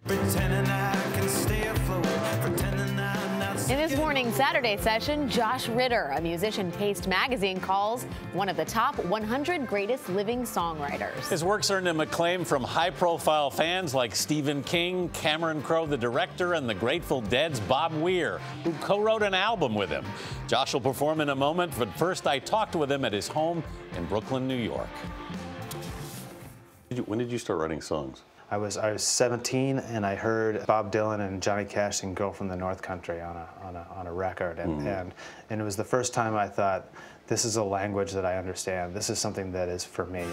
Pretending I can stay afloat, pretending I'm not. In this morning's Saturday session, Josh Ritter, a musician Paste magazine calls one of the top 100 greatest living songwriters. His works earned him acclaim from high-profile fans like Stephen King, Cameron Crowe, the director, and the Grateful Dead's Bob Weir, who co-wrote an album with him. Josh will perform in a moment, but first I talked with him at his home in Brooklyn, New York. When did you start writing songs? I was 17, and I heard Bob Dylan and Johnny Cash sing "Girl from the North Country" on a record, and it was the first time I thought, this is a language that I understand. This is something that is for me.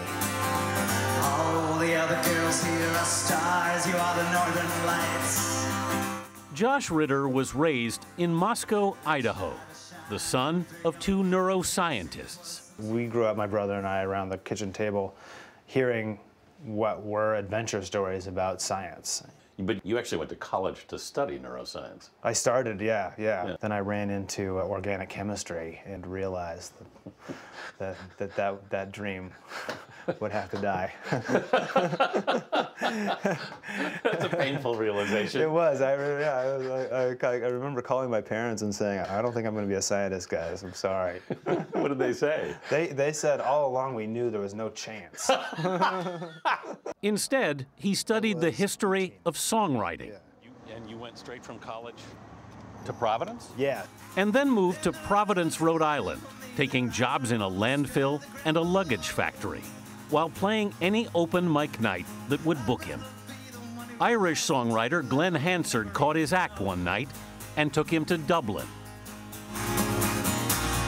All the other girls here are stars. You are the northern lights. Josh Ritter was raised in Moscow, Idaho, the son of two neuroscientists. We grew up, my brother and I, around the kitchen table, hearing what were adventure stories about science. But you actually went to college to study neuroscience. I started, yeah. Then I ran into organic chemistry and realized that dream would have to die. That's a painful realization. It was. I remember calling my parents and saying, I don't think I'm going to be a scientist, guys. I'm sorry. What did they say? They said all along we knew there was no chance. Instead, he studied the history of songwriting. And you went straight from college to Providence? Yeah. And then moved to Providence, Rhode Island, taking jobs in a landfill and a luggage factory, while playing any open mic night that would book him. Irish songwriter Glenn Hansard caught his act one night and took him to Dublin.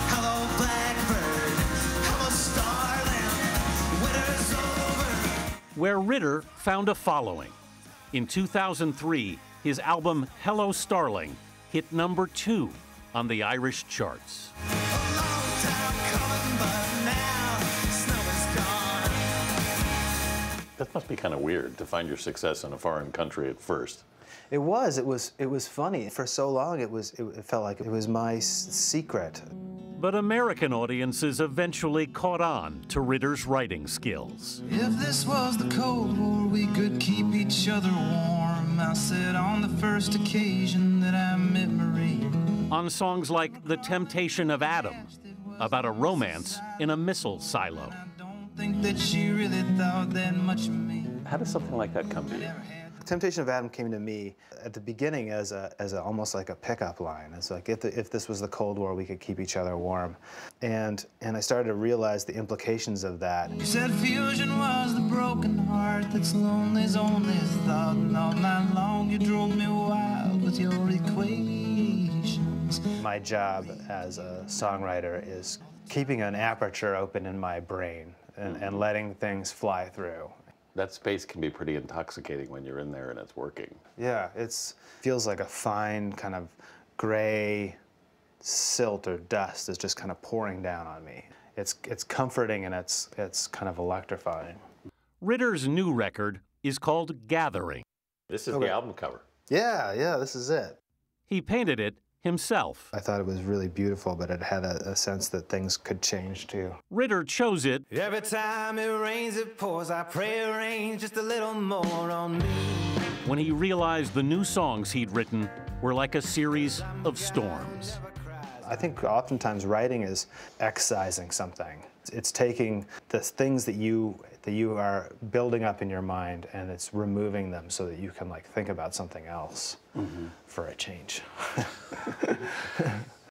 Hello, blackbird. Hello, starling. Winter's over. Where Ritter found a following. In 2003, his album Hello, Starling hit #2 on the Irish charts. That must be kind of weird to find your success in a foreign country at first. It was funny. For so long, it felt like it was my secret. But American audiences eventually caught on to Ritter's writing skills. If this was the Cold War, we could keep each other warm. I said on the first occasion that I met Marie. On songs like The Temptation of Adam, about a romance in a missile silo. I don't think that she really thought that much of me. How does something like that come to you? Temptation of Adam came to me at the beginning as almost like a pickup line. It's like, if this was the Cold War, we could keep each other warm. And I started to realize the implications of that. You said fusion was the broken heart that's lonely's only thought. And all night long you drove me wild with your equations. My job as a songwriter is keeping an aperture open in my brain and letting things fly through. That space can be pretty intoxicating when you're in there and it's working. Yeah, feels like a fine kind of gray silt or dust is just kind of pouring down on me. It's comforting and it's kind of electrifying. Ritter's new record is called Gathering. This is the album cover. Yeah, this is it. He painted it himself. I thought it was really beautiful, but it had a sense that things could change too. Ritter chose it Every time it rains, it pours. I pray it rains just a little more on me. when he realized the new songs he'd written were like a series of storms. I think oftentimes writing is excising something. It's taking the things that you are building up in your mind and it's removing them so that you can think about something else for a change.